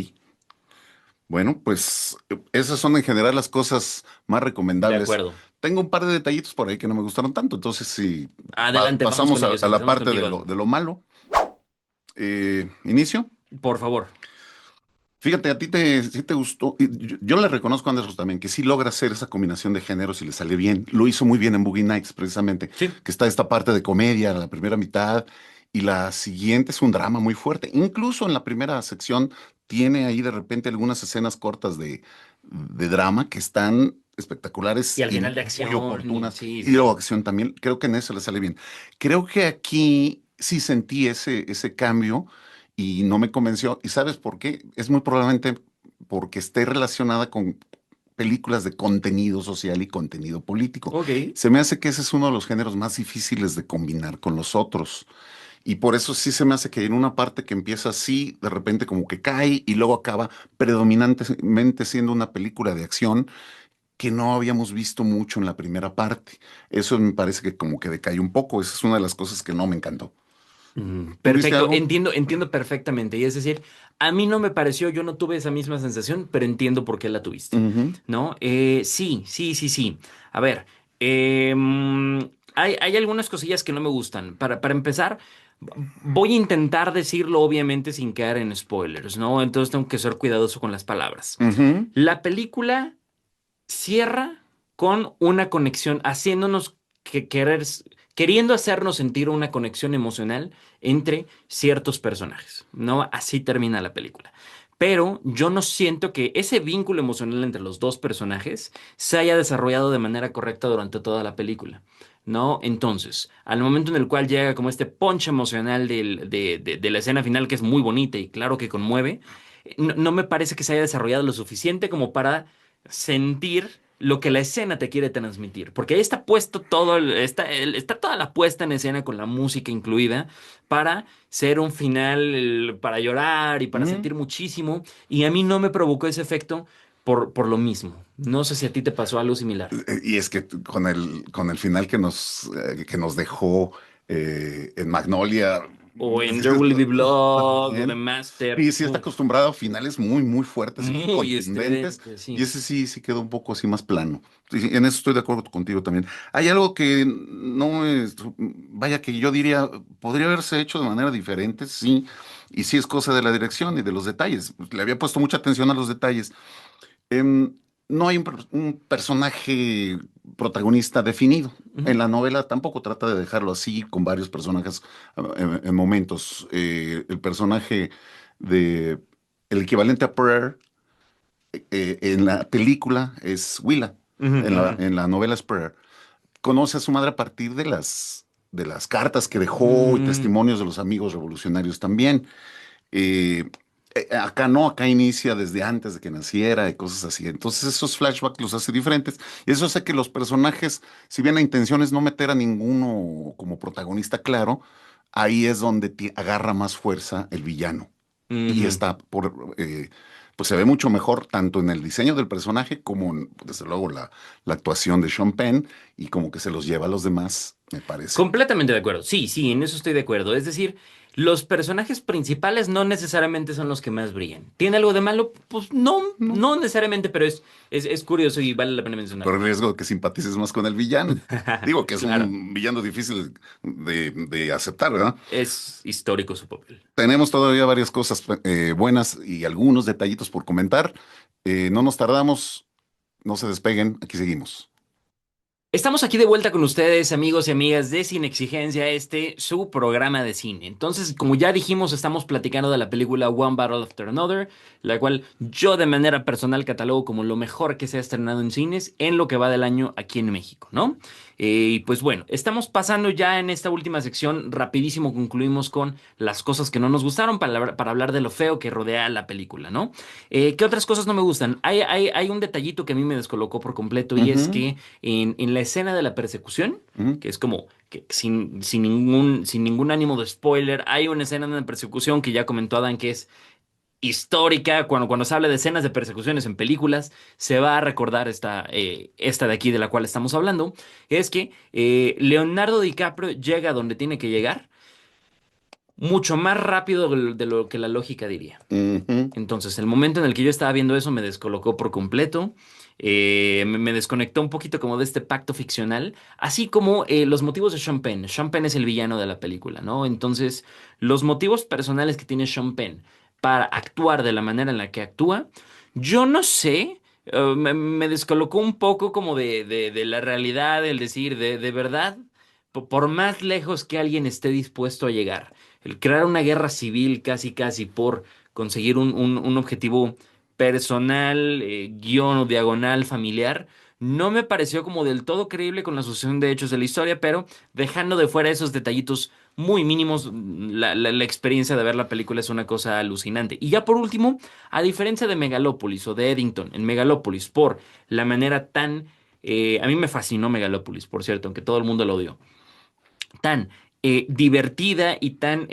Bueno, pues esas son en general las cosas más De recomendables. acuerdo. Tengo un par de detallitos por ahí que no me gustaron tanto, entonces si Adelante, vamos pasamos con ellos. a la Empezamos parte de contigo. lo malo. Inicio. Por favor. Fíjate, a ti sí te gustó. Y yo le reconozco a Anderson también que sí logra hacer esa combinación de géneros y le sale bien. Lo hizo muy bien en Boogie Nights, precisamente, Sí. que está esta parte de comedia, la primera mitad, y la siguiente es un drama muy fuerte. Incluso en la primera sección tiene ahí de repente algunas escenas cortas de drama que están Y espectaculares al y final de muy acción. oportunas. Sí, Y sí, luego sí. acción también. Creo que en eso le sale bien. Creo que aquí sí sentí ese cambio y no me convenció. ¿Y sabes por qué? Es muy probablemente porque esté relacionada con películas de contenido social y contenido político. Ok. Se me hace que ese es uno de los géneros más difíciles de combinar con los otros. Y por eso sí se me hace que en una parte que empieza así, de repente como que cae y luego acaba predominantemente siendo una película de acción que no habíamos visto mucho en la primera parte. Eso me parece que como que decae un poco. Esa es una de las cosas que no me encantó. ¿Tú viste Perfecto, algo? entiendo perfectamente. Y es decir, a mí no me pareció, yo no tuve esa misma sensación, pero entiendo por qué la tuviste, Ujú, ¿no? Sí, sí, sí, sí. A ver, hay algunas cosillas que no me gustan. Para empezar, voy a intentar decirlo obviamente sin caer en spoilers, ¿no? Entonces tengo que ser cuidadoso con las palabras. ujú, La película cierra con una conexión, haciéndonos querer, queriendo hacernos sentir una conexión emocional entre ciertos personajes, ¿no? Así termina la película. Pero yo no siento que ese vínculo emocional entre los dos personajes se haya desarrollado de manera correcta durante toda la película, ¿no? Entonces, al momento en el cual llega como este punch emocional de la escena final, que es muy bonita y claro que conmueve, no me parece que se haya desarrollado lo suficiente como para sentir lo que la escena te quiere transmitir. Porque ahí está puesto todo, está toda la puesta en escena con la música incluida para ser un final para llorar y para Ujú. sentir muchísimo. Y a mí no me provocó ese efecto por lo mismo. No sé si a ti te pasó algo similar. Y es que con el final que nos dejó en Magnolia, O en There Will Be Blood o The también. Master. Y sí está Uf, acostumbrado a finales muy, muy fuertes y muy muy contundentes. estridente, Y sí. ese sí, sí quedó un poco así más plano. Sí, sí, en eso estoy de acuerdo contigo también. Hay algo que no es, vaya que yo diría, podría haberse hecho de manera diferente, sí. Y sí es cosa de la dirección y de los detalles. Le había puesto mucha atención a los detalles. Em, no hay un personaje protagonista definido. En Ujú. la novela tampoco trata de dejarlo así, con varios personajes en momentos. El personaje de el equivalente a Pearl en la película es Willa, Ujú, ujú. en la novela es Pearl. Conoce a su madre a partir de las cartas que dejó y Mm, testimonios de los amigos revolucionarios también. Eh, Acá no, acá inicia desde antes de que naciera y cosas así. Entonces esos flashbacks los hace diferentes. Y eso hace que los personajes, si bien la intención es no meter a ninguno como protagonista claro, ahí es donde agarra más fuerza el villano. Y ujú. está pues se ve mucho mejor tanto en el diseño del personaje como desde luego la actuación de Sean Penn y como que se los lleva a los demás, me parece. Completamente de acuerdo. Sí, sí, en eso estoy de acuerdo. Es decir, los personajes principales no necesariamente son los que más brillan. ¿Tiene algo de malo? Pues no, No. no necesariamente, pero es curioso y vale la pena Corre mencionarlo. el riesgo de que simpatices más con el villano. Digo que es Claro, un villano difícil de aceptar, ¿verdad? es histórico su papel. Tenemos todavía varias cosas buenas y algunos detallitos por comentar. No nos tardamos, no se despeguen, aquí seguimos. Estamos aquí de vuelta con ustedes, amigos y amigas de Sin Exigencia, su programa de cine. Entonces, como ya dijimos, estamos platicando de la película One Battle After Another, la cual yo de manera personal catalogo como lo mejor que se ha estrenado en cines en lo que va del año aquí en México, ¿no? Y pues bueno, estamos pasando ya en esta última sección, rapidísimo concluimos con las cosas que no nos gustaron para hablar de lo feo que rodea la película, ¿no? ¿Qué otras cosas no me gustan? Hay un detallito que a mí me descolocó por completo y es Ujú, que en la escena de la persecución, ujú, que es como que sin ningún ánimo de spoiler, hay una escena de la persecución que ya comentó Adán que es histórica. Cuando se habla de escenas de persecuciones en películas, se va a recordar esta de aquí de la cual estamos hablando. Es que Leonardo DiCaprio llega a donde tiene que llegar mucho más rápido de lo que la lógica diría. ujú, Entonces, el momento en el que yo estaba viendo eso me descolocó por completo, me desconectó un poquito como de este pacto ficcional, así como los motivos de Sean Penn. Sean Penn es el villano de la película, ¿no? Entonces, los motivos personales que tiene Sean Penn para actuar de la manera en la que actúa, yo no sé. Me descolocó un poco como de la realidad, el decir, de verdad, por más lejos que alguien esté dispuesto a llegar, el crear una guerra civil casi casi por conseguir un objetivo personal, guión o diagonal familiar, no me pareció como del todo creíble con la sucesión de hechos de la historia, pero dejando de fuera esos detallitos muy mínimos, la experiencia de ver la película es una cosa alucinante. Y ya por último, a diferencia de Megalópolis o de Eddington, en Megalópolis, por la manera tan... a mí me fascinó Megalópolis, por cierto, aunque todo el mundo lo odió tan divertida y tan,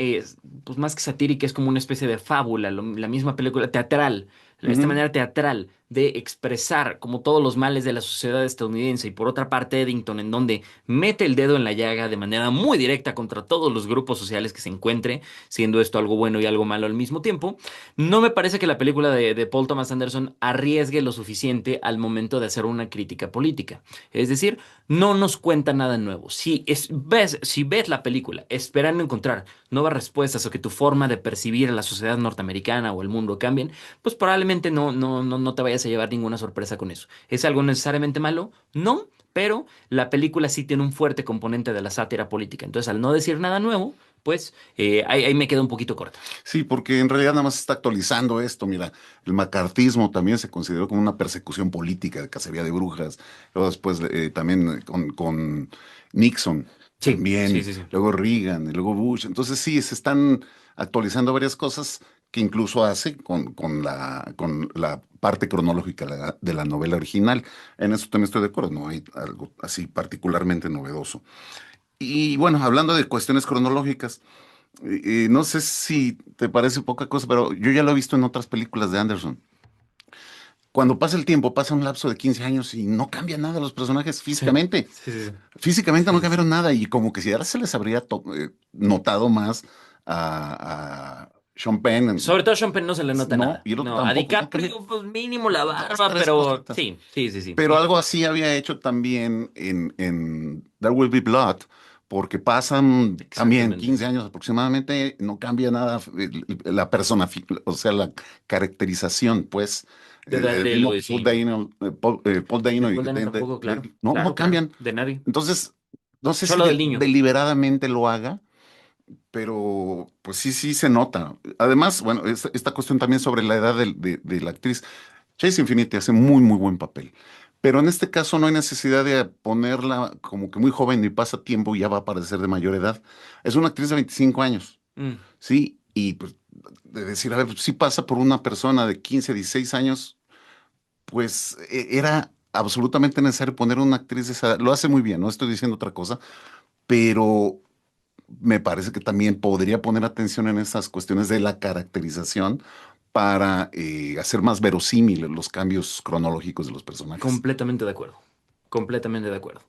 pues más que satírica, es como una especie de fábula, la misma película teatral, esta ujú. manera teatral de expresar como todos los males de la sociedad estadounidense y por otra parte Eddington en donde mete el dedo en la llaga de manera muy directa contra todos los grupos sociales que se encuentre, siendo esto algo bueno y algo malo al mismo tiempo, no me parece que la película de Paul Thomas Anderson arriesgue lo suficiente al momento de hacer una crítica política. Es decir, no nos cuenta nada nuevo. Si ves la película esperando encontrar nuevas respuestas o que tu forma de percibir a la sociedad norteamericana o el mundo cambien, pues probablemente no te vayas a llevar ninguna sorpresa con eso. ¿Es algo necesariamente malo? No, pero la película sí tiene un fuerte componente de la sátira política. Entonces, al no decir nada nuevo, pues ahí me queda un poquito corta. Sí, porque en realidad nada más está actualizando esto. Mira, el macartismo también se consideró como una persecución política de cacería de brujas. Luego después también con Nixon Sí, sí, también, sí, sí. luego Reagan, y luego Bush. Entonces sí, se están actualizando varias cosas que incluso hace con la parte cronológica de la novela original. En eso también estoy de acuerdo, no hay algo así particularmente novedoso. Y bueno, hablando de cuestiones cronológicas, no sé si te parece poca cosa, pero yo ya lo he visto en otras películas de Anderson. Cuando pasa el tiempo, pasa un lapso de 15 años y no cambia nada los personajes Sí, físicamente. sí, sí, Físicamente sí, no sí, sí. cambiaron nada y como que si ahora se les habría notado más a Sean Penn, Sobre todo a Sean Penn no se le nota no, nada. y el otro No, a tampoco, no cambió DiCaprio, pues mínimo la dos, barba, tres pero cositas. sí, sí, sí, sí. Pero algo así había hecho también en There Will Be Blood, porque pasan también Exactamente. 15 años aproximadamente, no cambia nada la persona, o sea, la caracterización, pues, De el Daniel mismo Lewis, Paul sí. Dano, Paul De Dano Paul Dano tampoco, claro. no Claro, claro. cambian. De nadie. Entonces, no sé si Solo del niño. deliberadamente lo haga, pero pues sí, sí se nota. Además, bueno, esta cuestión también sobre la edad de la actriz. Chase Infinity hace muy, muy buen papel. Pero en este caso no hay necesidad de ponerla como que muy joven y pasa tiempo y ya va a parecer de mayor edad. Es una actriz de 25 años, Mm, ¿sí? Y pues de decir, a ver, si pasa por una persona de 15, 16 años, pues era absolutamente necesario poner una actriz de esa edad. Lo hace muy bien, no estoy diciendo otra cosa, pero me parece que también podría poner atención en esas cuestiones de la caracterización para hacer más verosímiles los cambios cronológicos de los personajes. completamente de acuerdo. Completamente de acuerdo.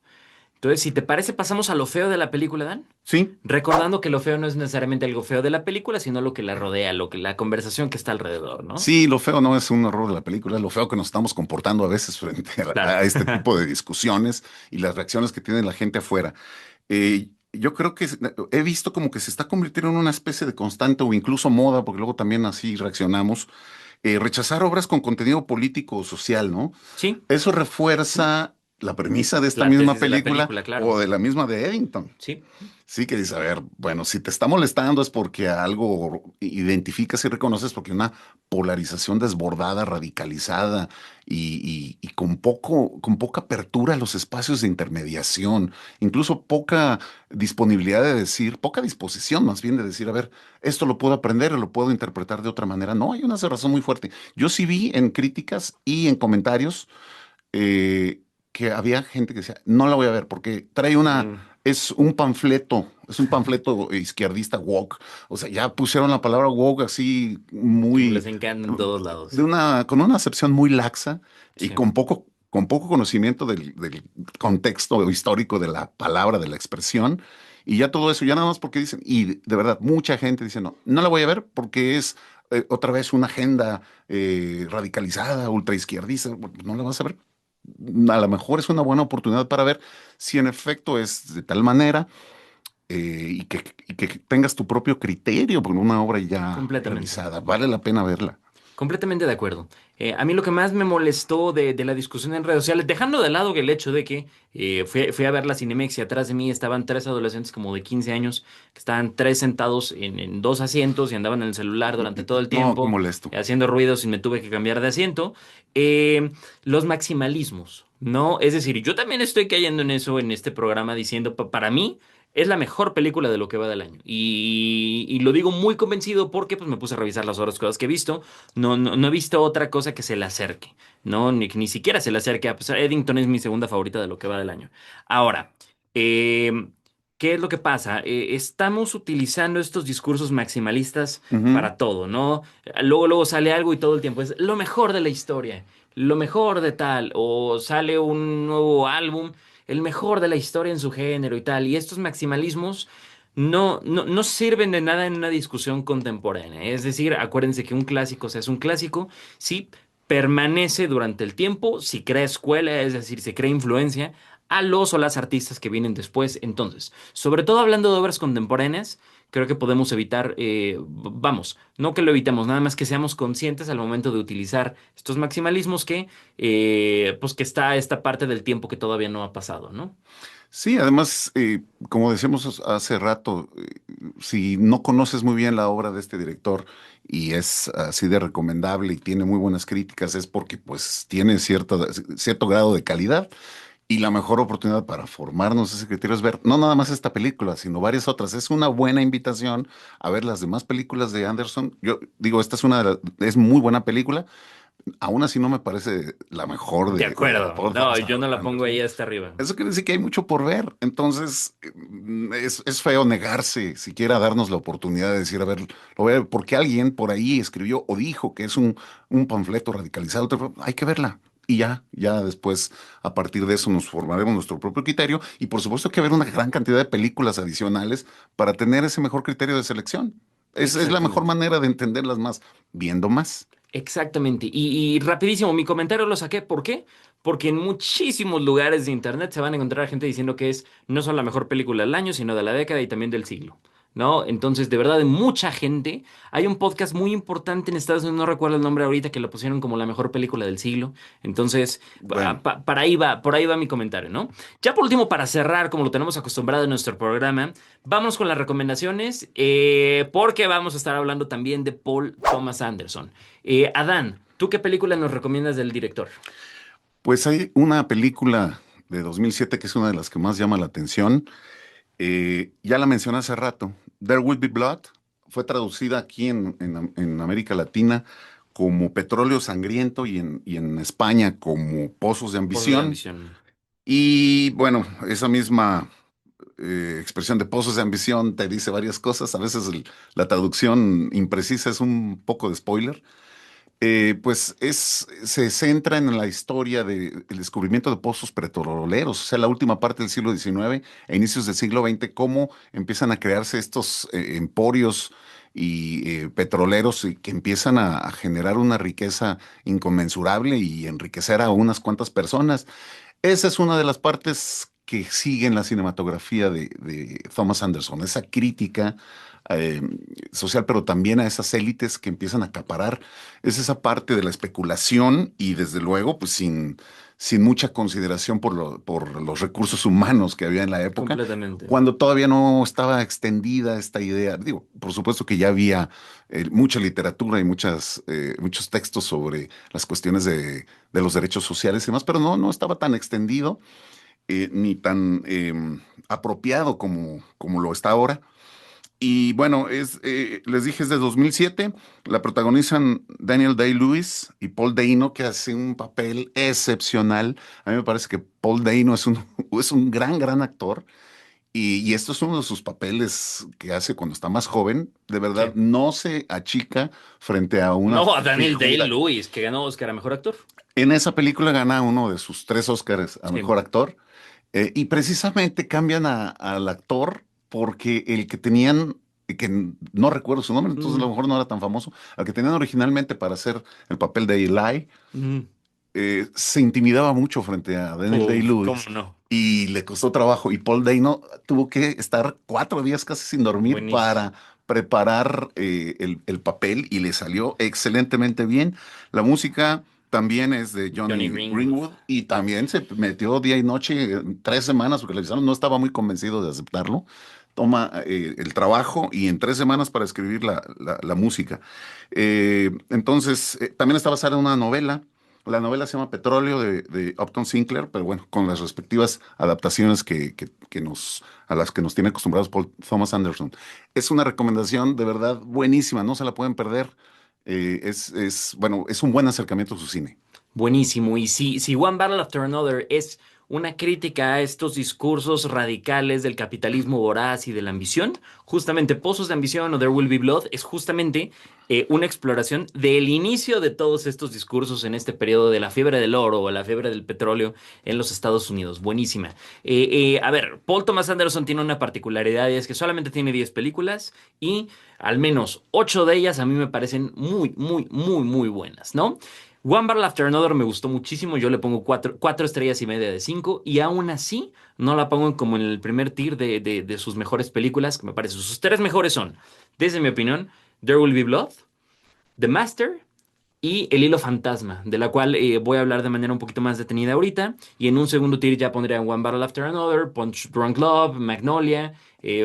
Entonces, si te parece, pasamos a lo feo de la película, Dan. Sí, Recordando que lo feo no es necesariamente algo feo de la película, sino lo que la rodea, lo que la conversación que está alrededor, ¿no? sí, lo feo no es un error de la película, es lo feo que nos estamos comportando a veces frente Claro. a este tipo de discusiones y las reacciones que tiene la gente afuera. Yo creo que he visto como que se está convirtiendo en una especie de constante o incluso moda, porque luego también así reaccionamos, rechazar obras con contenido político o social, ¿no? Sí, Eso refuerza la premisa de esta la misma tesis de la película película, o claro. de la misma de Eddington. Sí, Sí, que dice, a ver, bueno, si te está molestando es porque algo identificas y reconoces porque una polarización desbordada, radicalizada y con poca apertura a los espacios de intermediación, incluso poca disponibilidad de decir, poca disposición más bien de decir, a ver, esto lo puedo aprender o lo puedo interpretar de otra manera. No, hay una cerrazón muy fuerte. Yo sí vi en críticas y en comentarios eh, que había gente que decía, no la voy a ver porque trae mm, es un panfleto izquierdista woke. O sea, ya pusieron la palabra woke así como les muy, encanta en todos lados. con una acepción muy laxa y Sí, con poco conocimiento del contexto histórico de la palabra, de la expresión. Y ya todo eso, ya nada más porque dicen, y de verdad, mucha gente dice, no, no la voy a ver porque es otra vez una agenda radicalizada, ultraizquierdista. Bueno, no la vas a ver, a lo mejor es una buena oportunidad para ver si en efecto es de tal manera y que tengas tu propio criterio por una obra ya completamente. revisada. Vale la pena verla. Completamente de acuerdo. A mí lo que más me molestó de la discusión en redes sociales, dejando de lado el hecho de que fui a ver la Cinemex y atrás de mí estaban tres adolescentes como de 15 años, que estaban tres sentados en dos asientos y andaban en el celular durante todo el No, qué tiempo, molesto. haciendo ruidos y me tuve que cambiar de asiento. Los maximalismos, ¿no? Es decir, yo también estoy cayendo en eso en este programa diciendo, para mí es la mejor película de lo que va del año. Y lo digo muy convencido porque pues, me puse a revisar las otras cosas que he visto. No he visto otra cosa que se le acerque, ¿no? Ni siquiera se le acerque. A pesar, Eddington es mi segunda favorita de lo que va del año. Ahora, eh, ¿qué es lo que pasa? Estamos utilizando estos discursos maximalistas Ujú. para todo, ¿no? Luego sale algo y todo el tiempo es lo mejor de la historia, lo mejor de tal, o sale un nuevo álbum, el mejor de la historia en su género y tal. Y estos maximalismos no sirven de nada en una discusión contemporánea. Es decir, acuérdense que un clásico, o sea, es un clásico, sí, permanece durante el tiempo, si crea escuela, es decir, si crea influencia a los o las artistas que vienen después. Entonces, sobre todo hablando de obras contemporáneas, creo que podemos evitar, vamos, no que lo evitemos, nada más que seamos conscientes al momento de utilizar estos maximalismos pues que está esta parte del tiempo que todavía no ha pasado, ¿no? Sí, además, como decíamos hace rato, si no conoces muy bien la obra de este director y es así de recomendable y tiene muy buenas críticas, es porque pues tiene cierto grado de calidad. Y la mejor oportunidad para formarnos ese criterio es ver no nada más esta película, sino varias otras. Es una buena invitación a ver las demás películas de Anderson. Yo digo, esta es es muy buena película. Aún así no me parece la mejor De de acuerdo. Paul No, Thomas yo no la pongo ahí Anderson. hasta arriba. Eso quiere decir que hay mucho por ver. Entonces, es feo negarse siquiera a darnos la oportunidad de decir, a ver, lo voy a ver, porque alguien por ahí escribió o dijo que es un panfleto radicalizado. Hay que verla. Y ya después, a partir de eso, nos formaremos nuestro propio criterio. Y por supuesto que haber una gran cantidad de películas adicionales para tener ese mejor criterio de selección. Es la mejor Exactamente. manera de entenderlas más, viendo más. Exactamente. Y rapidísimo, mi comentario lo saqué. ¿Por qué? Porque en muchísimos lugares de internet se van a encontrar gente diciendo que es no solo la mejor película del año, sino de la década y también del siglo. ¿No? Entonces, de verdad, de mucha gente. Hay un podcast muy importante en Estados Unidos, no recuerdo el nombre ahorita, que lo pusieron como la mejor película del siglo. Entonces, Bueno. para ahí va, por ahí va mi comentario, ¿no? Ya por último, para cerrar, como lo tenemos acostumbrado en nuestro programa, vamos con las recomendaciones, porque vamos a estar hablando también de Paul Thomas Anderson. Adán, ¿tú qué película nos recomiendas del director? Pues hay una película de 2007 que es una de las que más llama la atención. Ya la mencioné hace rato. There Will Be Blood fue traducida aquí en América Latina como Petróleo Sangriento y en España como Pozos de Pozos de Ambición. ambición. Y bueno, esa misma expresión de pozos de ambición te dice varias cosas. A veces la traducción imprecisa es un poco de spoiler. Se centra en la historia del descubrimiento de pozos petroleros, o sea, la última parte del siglo XIX e inicios del siglo XX, cómo empiezan a crearse estos emporios y petroleros y que empiezan a generar una riqueza inconmensurable y enriquecer a unas cuantas personas. Esa es una de las partes que sigue en la cinematografía de Thomas Anderson, esa crítica eh, social, pero también a esas élites que empiezan a acaparar. Es esa parte de la especulación y desde luego, pues sin mucha consideración por los recursos humanos que había en la época, Completamente. cuando todavía no estaba extendida esta idea. Digo, por supuesto que ya había mucha literatura y muchos textos sobre las cuestiones de los derechos sociales y demás, pero no estaba tan extendido ni tan apropiado como lo está ahora. Y bueno, les dije, es de 2007. La protagonizan Daniel Day-Lewis y Paul Dano, que hace un papel excepcional. A mí me parece que Paul Dano es un gran actor. Y esto es uno de sus papeles que hace cuando está más joven. De verdad, Sí. no se achica frente a una No, a Daniel figura. Day-Lewis, que ganó Oscar a Mejor Actor. En esa película gana uno de sus 3 Óscares a Sí. mejor actor. Y precisamente cambian al actor porque el que tenían, no recuerdo su nombre, entonces a lo Mm, mejor no era tan famoso, al que tenían originalmente para hacer el papel de Eli, mm. se intimidaba mucho frente a Daniel Uf, ¿cómo Day-Lewis no? y le costó trabajo. Y Paul Dano tuvo que estar 4 días casi sin dormir Buenísimo. para preparar el papel y le salió excelentemente bien. La música también es de Johnny Johnny Greenwood. Greenwood y también se metió día y noche 3 semanas porque le avisaron, no estaba muy convencido de aceptarlo. Toma el trabajo y en 3 semanas para escribir la música. También está basada en una novela. La novela se llama Petróleo de Upton Sinclair, pero bueno, con las respectivas adaptaciones a las que nos tiene acostumbrados Paul Thomas Anderson. Es una recomendación de verdad buenísima, no se la pueden perder. Bueno, es un buen acercamiento a su cine. Buenísimo. Y si One Battle After Another es una crítica a estos discursos radicales del capitalismo voraz y de la ambición, justamente Pozos de Ambición o There Will Be Blood es justamente una exploración del inicio de todos estos discursos en este periodo de la fiebre del oro o la fiebre del petróleo en los Estados Unidos. Buenísima. A ver, Paul Thomas Anderson tiene una particularidad y es que solamente tiene 10 películas y al menos 8 de ellas a mí me parecen muy buenas, ¿no? One Battle After Another me gustó muchísimo, yo le pongo 4 estrellas y media de 5 y aún así no la pongo como en el primer tier de sus mejores películas, que me parece. Sus tres mejores son, desde mi opinión, There Will Be Blood, The Master y El Hilo Fantasma, de la cual voy a hablar de manera un poquito más detenida ahorita. Y en un segundo tier ya pondría One Battle After Another, Punch Drunk Love, Magnolia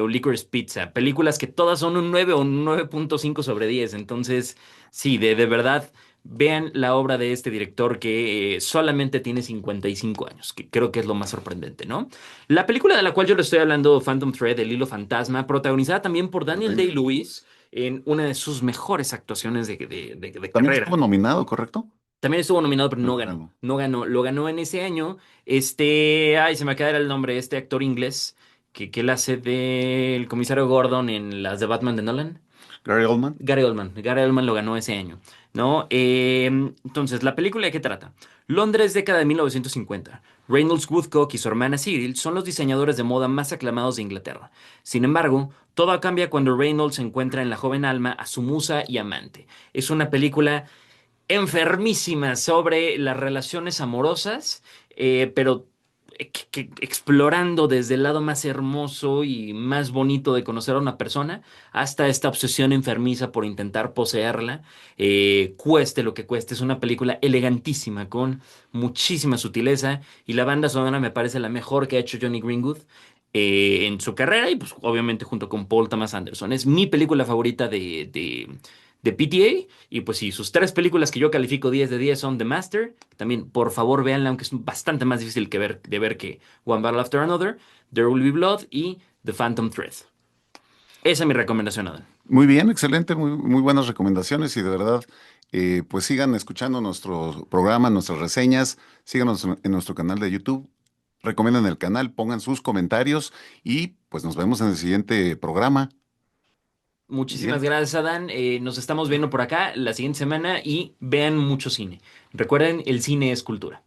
o Licorice Pizza. Películas que todas son un 9 o un 9.5 sobre 10. Entonces, sí, de verdad, vean la obra de este director que solamente tiene 55 años, que creo que es lo más sorprendente, ¿no? La película de la cual yo le estoy hablando, Phantom Thread, El Hilo Fantasma, protagonizada también por Daniel Ok. Day-Lewis en una de sus mejores actuaciones de También estuvo carrera. nominado, ¿correcto? También estuvo nominado, pero No no ganó. ganó. No ganó. Lo ganó en ese año. Ay, se me acaba de dar el nombre, este actor inglés que él hace del comisario Gordon en las de Batman de Nolan. Gary Oldman. Gary Oldman. Gary Oldman lo ganó ese año, ¿no? Entonces, ¿la película de qué trata? Londres, década de 1950. Reynolds Woodcock y su hermana Cyril son los diseñadores de moda más aclamados de Inglaterra. Sin embargo, todo cambia cuando Reynolds encuentra en la joven Alma a su musa y amante. Es una película enfermísima sobre las relaciones amorosas, pero explorando desde el lado más hermoso y más bonito de conocer a una persona hasta esta obsesión enfermiza por intentar poseerla, cueste lo que cueste. Es una película elegantísima con muchísima sutileza y la banda sonora me parece la mejor que ha hecho Johnny Greenwood. En su carrera y pues obviamente junto con Paul Thomas Anderson. Es mi película favorita de PTA. Y pues sí, sus tres películas que yo califico 10 de 10 son The Master. También, por favor, véanla, aunque es bastante más difícil de ver que One Battle After Another, There Will Be Blood y The Phantom Thread. Esa es mi recomendación, Adam. Muy bien, excelente, muy buenas recomendaciones y de verdad, pues sigan escuchando nuestro programa, nuestras reseñas, síganos en nuestro canal de YouTube, recomienden el canal, pongan sus comentarios y pues nos vemos en el siguiente programa. Muchísimas Bien, gracias, Adán. Nos estamos viendo por acá la siguiente semana y vean mucho cine. Recuerden, el cine es cultura.